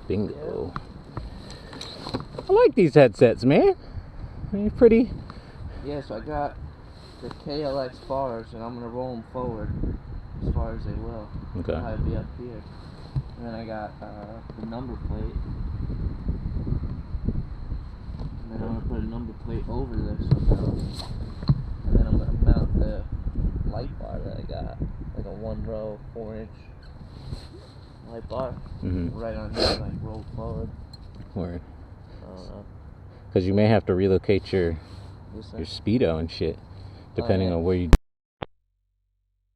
Bingo. I like these headsets, man. They're pretty. Yeah, so I got the KLX bars, and I'm gonna roll them forward as far as they will. Okay. I'll be up here, and then I got the number plate, and then I'm gonna put a number plate over this somehow, and then I'm gonna mount the light bar that I got, like a 1-row 4-inch light bar, right on here, like roll forward. Word. I don't know. Because you may have to relocate your speedo and shit, depending on where you.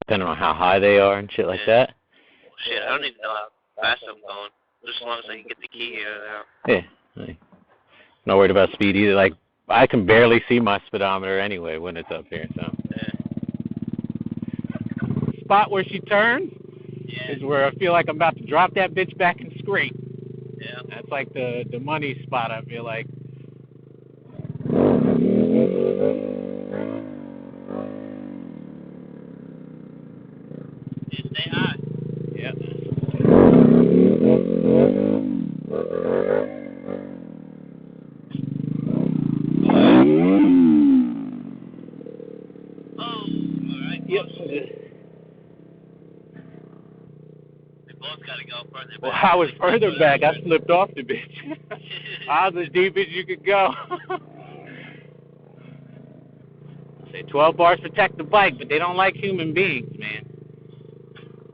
Depending on how high they are and shit like that. Shit, I don't even know how fast I'm going. Just as long as I can get the key here now. Yeah. Not worried about speed either. Like, I can barely see my speedometer anyway when it's up here, so. Yeah. Spot where she turns is where I feel like I'm about to drop that bitch back and scrape. Yeah. That's like the money spot, I feel like. Yeah, stay high. Yeah. Oh, alright. Yep. We both gotta go further back. Well, I was further back. I slipped off the bitch. I was as deep as you could go. Say 12 bars protect the bike, but they don't like human beings, man.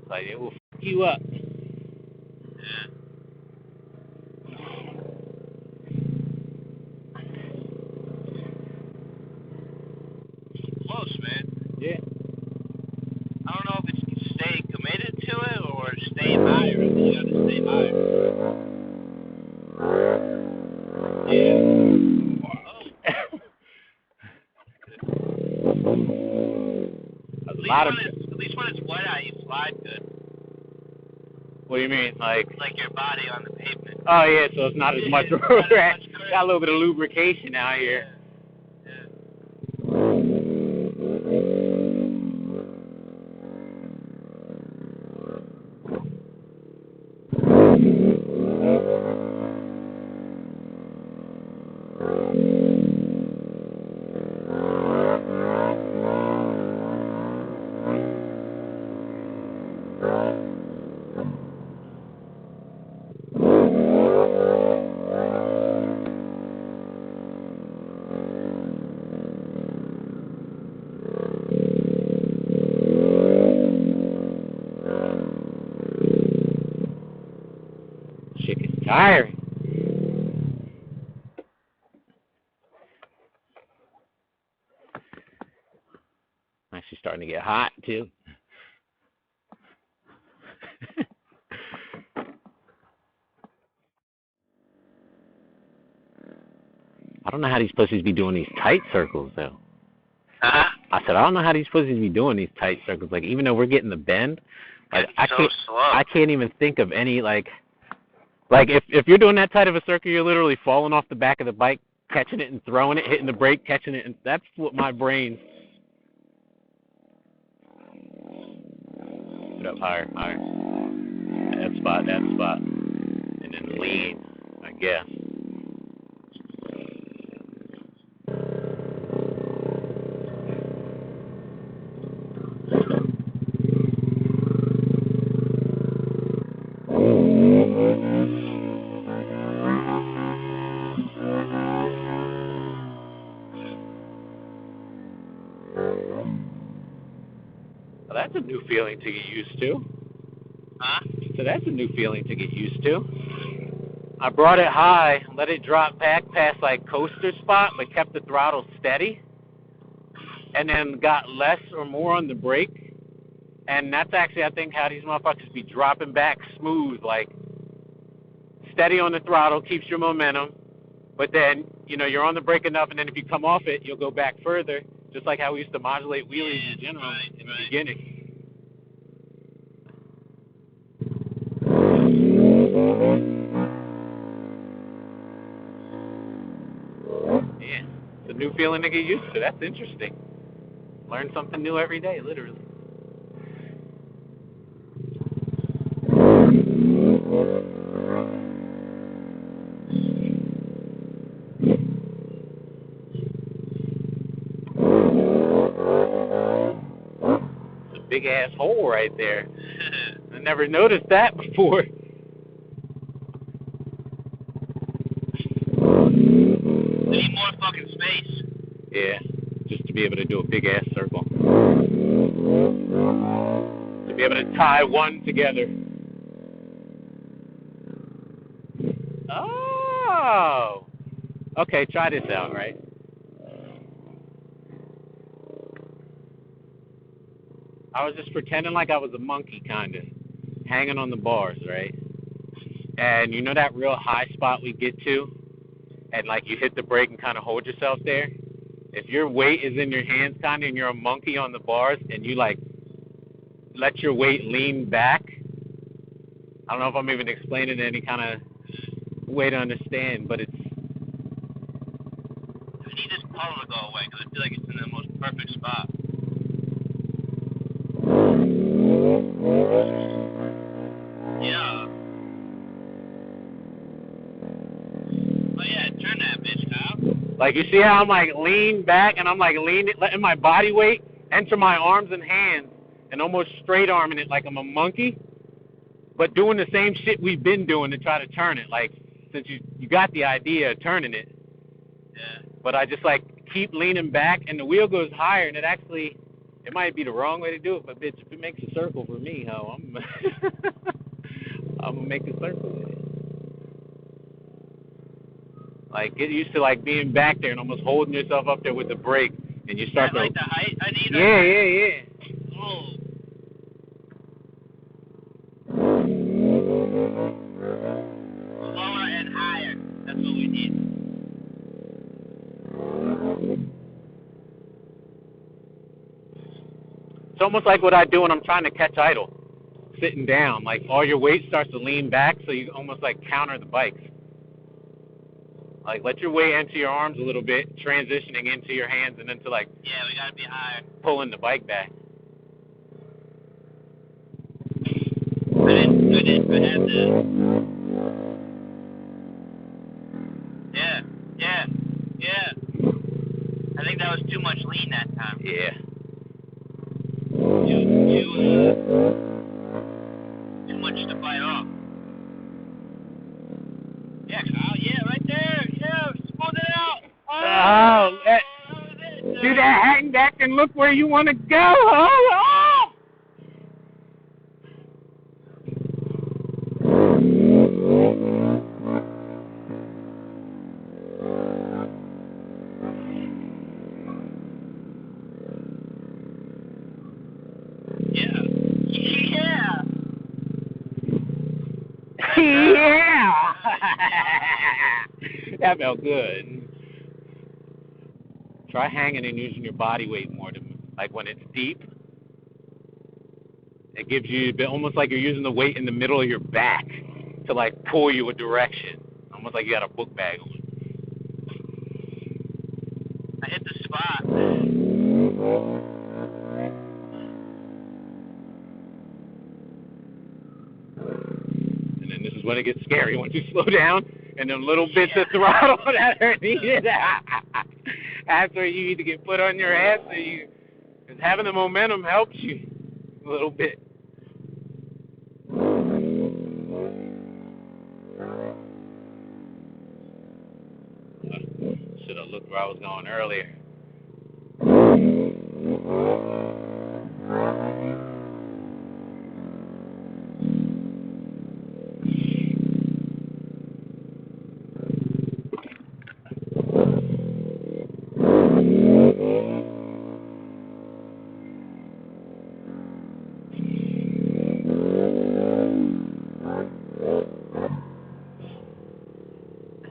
Like, it will fuck you up. Yeah. Close, man. Yeah. I don't know if it's staying committed to it or staying higher. You gotta stay higher. Yeah. At least when it's wet out, you slide good. What do you mean, like your body on the pavement? Oh yeah, so it's not as much. Got a little bit of lubrication out here. Yeah. Shit is tiring. Actually starting to get hot too. I don't know how these pussies be doing these tight circles though. Huh? I said I don't know how these pussies be doing these tight circles. Like even though we're getting the bend, like I can't even think of any like if you're doing that tight of a circle, you're literally falling off the back of the bike, catching it and throwing it, hitting the brake, catching it, and that's what my brain. Put up higher. That spot, and then lean, I guess. Well, that's a new feeling to get used to. Huh? So that's a new feeling to get used to. I brought it high, let it drop back past like coaster spot, but kept the throttle steady, and then got less or more on the brake. And that's actually, I think, how these motherfuckers be dropping back smooth, like steady on the throttle, keeps your momentum, but then, you're on the brake enough, and then if you come off it, you'll go back further, just like how we used to modulate wheelies in general in the beginning. Yeah, it's a new feeling to get used to. That's interesting. Learn something new every day, literally. big ass hole right there. I never noticed that before. We need more fucking space. Yeah, just to be able to do a big ass circle. To be able to tie one together. Oh! Okay, try this out, right? I was just pretending like I was a monkey, kind of, hanging on the bars, right? And you know that real high spot we get to? And, like, you hit the brake and kind of hold yourself there? If your weight is in your hands, kind of, and you're a monkey on the bars, and you, like, let your weight lean back, I don't know if I'm even explaining any kind of way to understand, but it's... We need this puddle to go away, because I feel like it's in the most perfect spot. Yeah. Oh yeah, turn that bitch, Kyle. Like, you see how I'm, like, lean back, and I'm, like, letting my body weight enter my arms and hands, and almost straight arming it like I'm a monkey, but doing the same shit we've been doing to try to turn it. Like, since you got the idea of turning it. Yeah. But I just, like, keep leaning back, and the wheel goes higher, and it actually, it might be the wrong way to do it, but bitch, if it makes a circle for me, I'm gonna make a circle with it. Like, get used to, like, being back there and almost holding yourself up there with the brake, and you start to... like the height I need? Yeah. Oh. Lower and higher. That's what we need. It's almost like what I do when I'm trying to catch idle, sitting down. Like, all your weight starts to lean back, so you almost, like, counter the bikes. Like, let your weight enter your arms a little bit, transitioning into your hands, and into, like... Yeah, we gotta be higher. Pulling the bike back. I had to... Yeah. I think that was too much lean that time. Yeah. Too much to bite off. Yeah, Kyle, yeah, right there. Yeah, smooth it out. Do that hang back and look where you want to go. Oh. Yeah. That felt good. Try hanging and using your body weight more. Like, when it's deep, it gives you almost like you're using the weight in the middle of your back to, like, pull you a direction. Almost like you got a book bag on. I hit the spot. And then this is when it gets scary, once you slow down, and then little bits of throttle that are needed. That's where you need to get put on your ass, because having the momentum helps you a little bit. Should have looked where I was going earlier.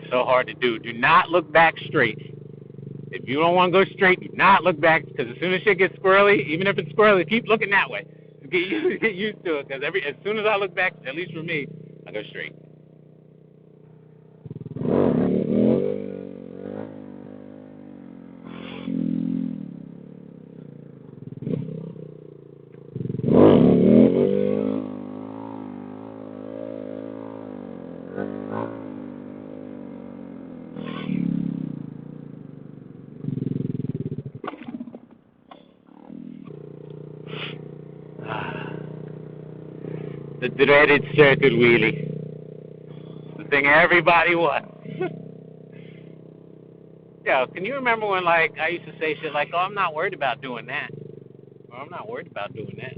So hard to do. Do not look back straight. If you don't want to go straight, do not look back, because as soon as shit gets squirrely, even if it's squirrely, keep looking that way. Get used to it, because as soon as I look back, at least for me, I go straight. The dreaded circuit wheelie. The thing everybody wants. Yo, can you remember when, like, I used to say shit like, oh, I'm not worried about doing that. Or I'm not worried about doing that.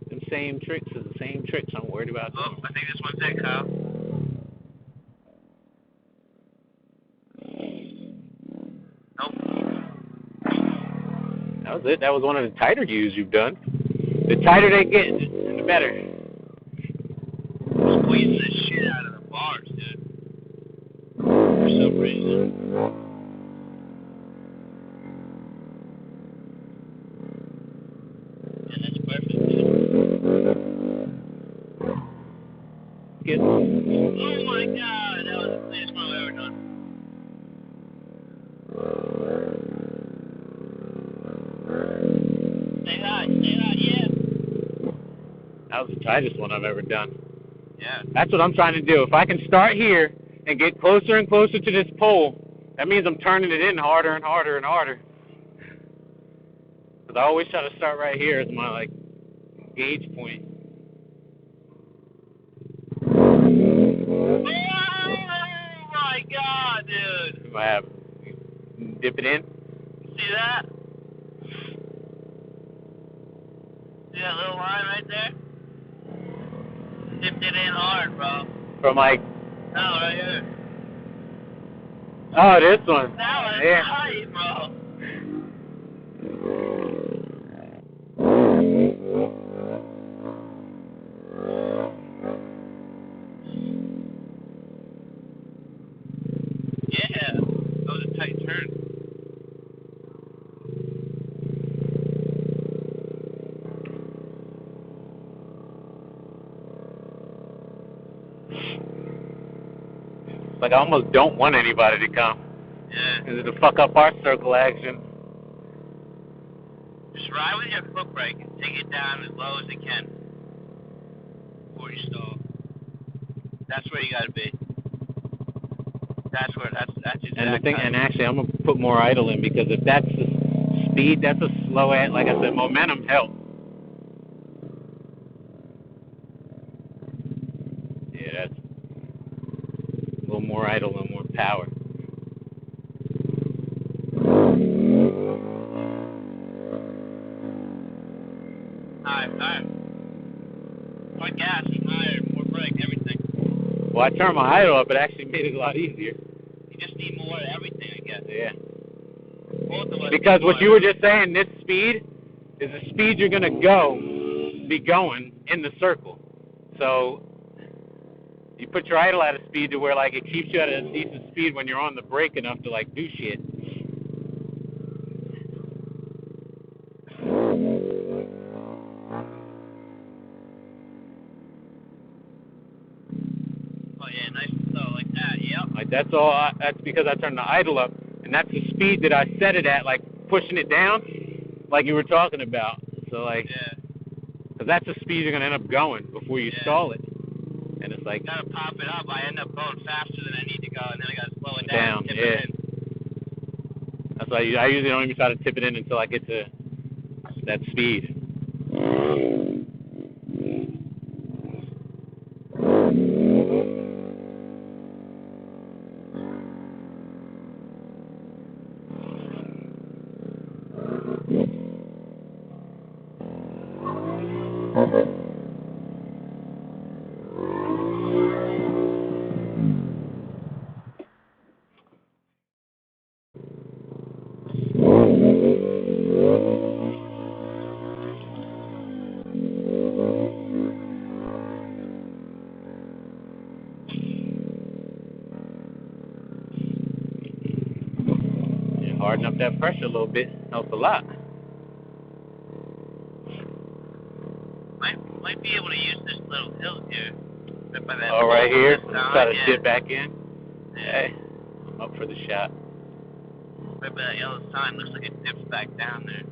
Them same tricks are the same tricks I'm worried about doing. Oh, I think this one's it, Kyle. Nope. That was it. That was one of the tighter U's you've done. The tighter they get, the better. Squeeze the shit out of the bars, dude. For some reason. Yeah, that's perfect, dude. Get, Oh my god, that was the cleanest one I've ever done. Stay high, yeah. that was the tightest one I've ever done. Yeah. That's what I'm trying to do. If I can start here and get closer and closer to this pole, that means I'm turning it in harder and harder and harder. Because I always try to start right here as my, like, gauge point. Oh my god, dude. If I have, dip it in. See that? See that little line right there? Dipped it in hard, bro. From, like, No, right here. oh, this one. That one's Yeah. tight, bro. Yeah, that was a tight turn. Like, I almost don't want anybody to come. Yeah. Because it'll fuck up our circle action. Just ride with your foot brake and take it down as low as it can before you stall. That's where you gotta be. That's exactly. And the thing, and actually, I'm gonna put more idle in because if that's the speed, that's a slow at. Like I said, momentum helps. Yeah, that's a little more idle and more power. Alright. More gas, higher, more brake, everything. Well, I turned my idle up. It actually made it a lot easier. You just need more of everything, I guess. Yeah. Both of us. Because what you were just saying, this speed is the speed you're gonna be going in the circle. So you put your idle at a speed to where like it keeps you at a decent speed when you're on the brake enough to like do shit. Oh yeah, nice and slow like that. Yep. Like that's all. That's because I turned the idle up, and that's the speed that I set it at, like pushing it down, like you were talking about. So like, Yeah. because that's the speed you're gonna end up going before you stall it, and it's like Gotta pop it up. I end up going faster than I need to go, and then I gotta slow it down. Tip it in. That's why I usually don't even try to tip it in until I get to that speed. Harden up that pressure a little bit helps a lot. Might be able to use this little hill here. Right here. Try to dip back in. Yeah. Hey, I'm up for the shot. Right by that yellow sign, looks like it dips back down there.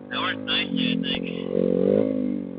That worked nicely, I think.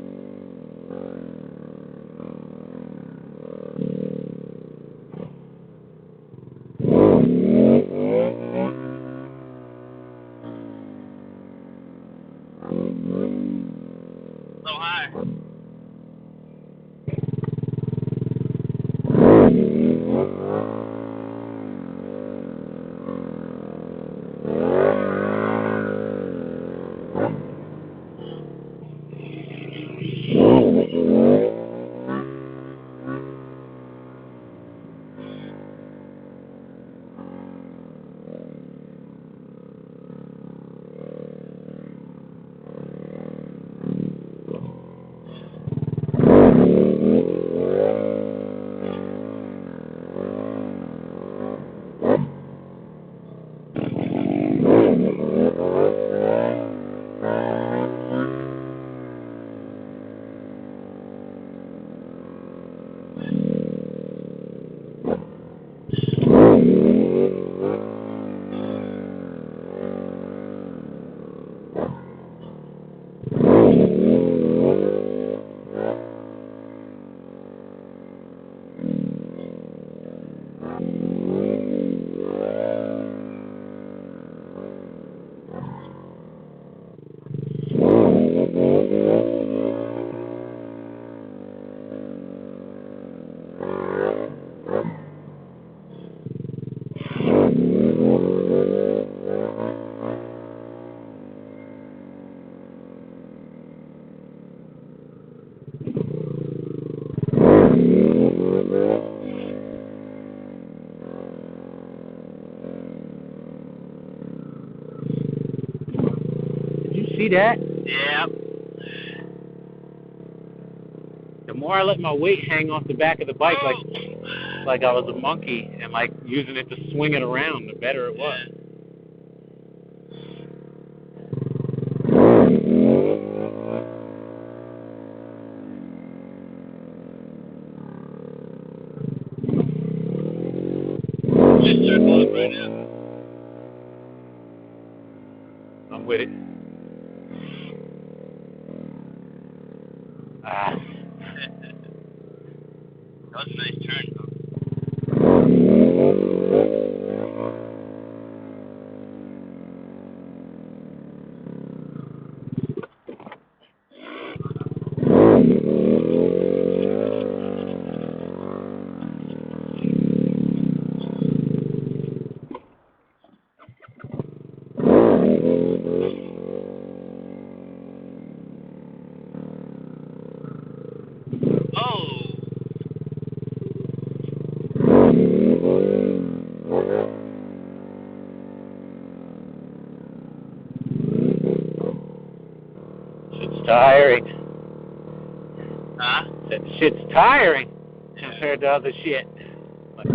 see that? Yeah. The more I let my weight hang off the back of the bike, like I was a monkey, and like using it to swing it around, the better it was. Just circle up right now. I'm with it. Ah. That was a nice turn, though. Oh! Shit's tiring. Huh? That shit's tiring Yeah. compared to other shit. Like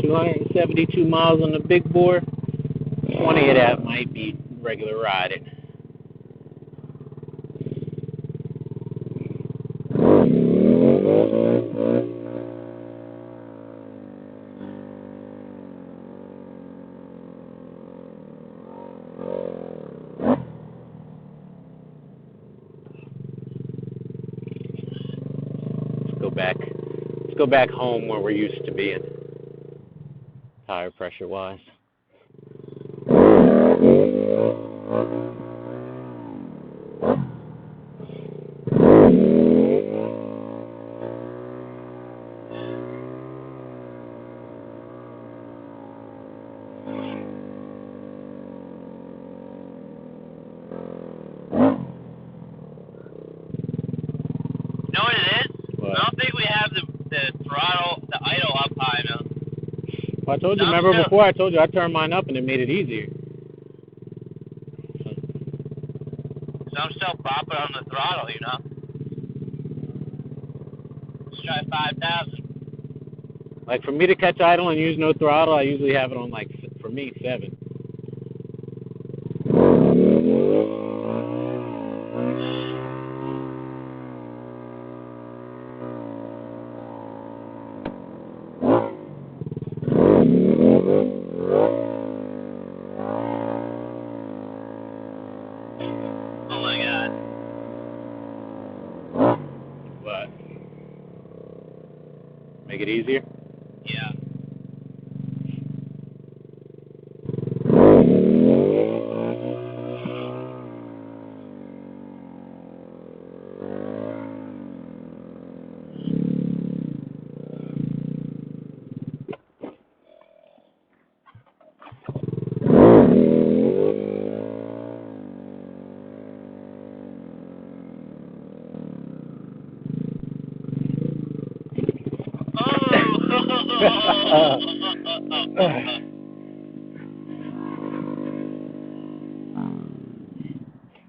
272 miles on the big bore. 20 of that might be regular riding. Let's go back home where we're used to being, tire pressure wise. You know what it is? What? I don't think we have the throttle, the idle up high enough. Well, I told you, remember before I told you I turned mine up and it made it easier. So I'm still bopping on the throttle, you know? Let's try 5,000. Like for me to catch idle and use no throttle, I usually have it on like, for me, 7. Oh my god. What? Make it easier? Yeah.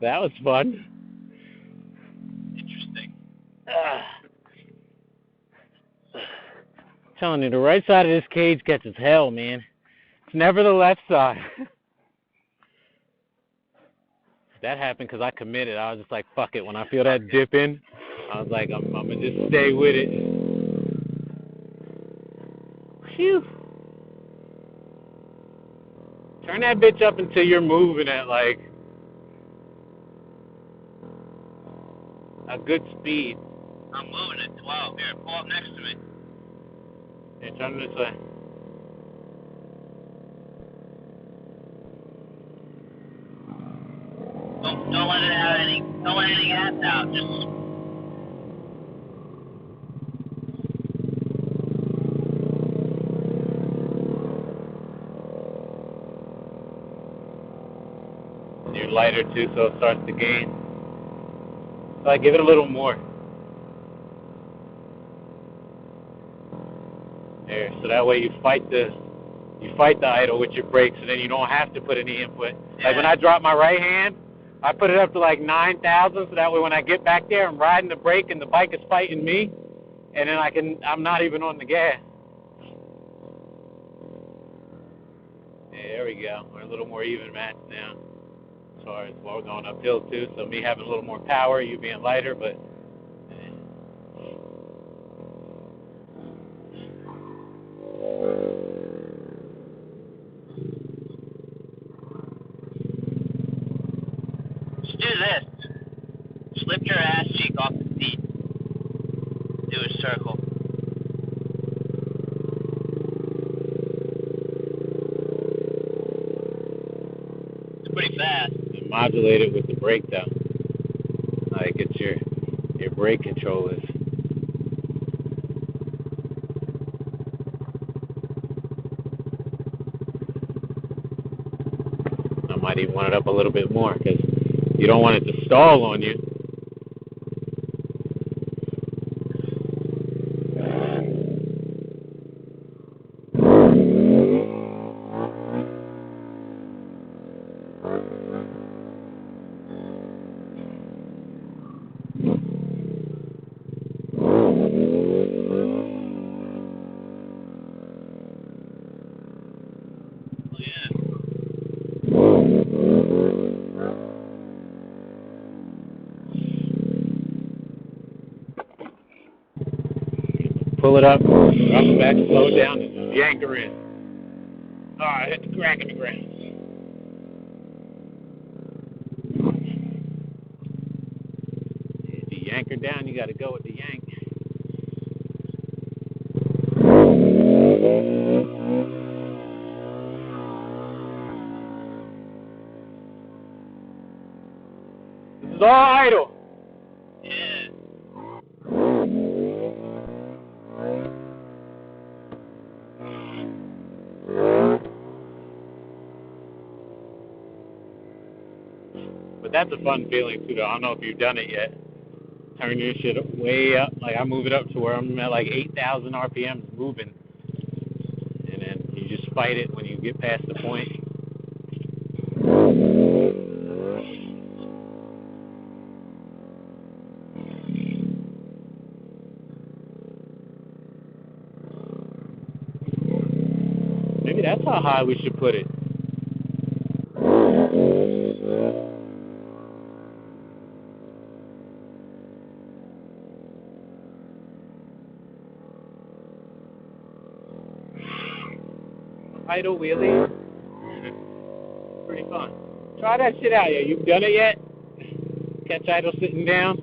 That was fun. Interesting. Telling you, the right side of this cage catches hell, man. It's never the left side. That happened because I committed. I was just like, fuck it. When I feel that dip in, I was like, I'm going to just stay with it. Phew. Turn that bitch up until you're moving at like a good speed. I'm moving at 12. Here, pull up next to me. Hey, turn this way. Don't let it have any. Don't let any gas out. Just. You're lighter too, so it starts to gain. So I give it a little more. There, so that way you fight the idle with your brakes, and then you don't have to put any input. Yeah. Like when I drop my right hand, I put it up to like 9,000, so that way when I get back there, I'm riding the brake and the bike is fighting me, and then I'm not even on the gas. Yeah, there we go. We're a little more even match now. As far as we're going uphill too, so me having a little more power, you being lighter, but. Just do this. Just lift your ass cheek off the seat. Do a circle. It's pretty fast. And modulate it with the brake though. Like it's your brake controllers. I might even want it up a little bit more because you don't want it to stall on you. Pull it up, drop it back, slow it down, and just yank her in. Alright, hit the crack in the ground. If you yank her down, you gotta go with the yank. This is all idle. Yeah. But that's a fun feeling too, though. I don't know if you've done it yet. Turn your shit way up. Like I move it up to where I'm at like 8,000 RPMs moving. And then you just fight it when you get past the point. Maybe that's how high we should put it. Idle wheelie. Pretty fun. Try that shit out, yeah. You've done it yet? Catch idle sitting down?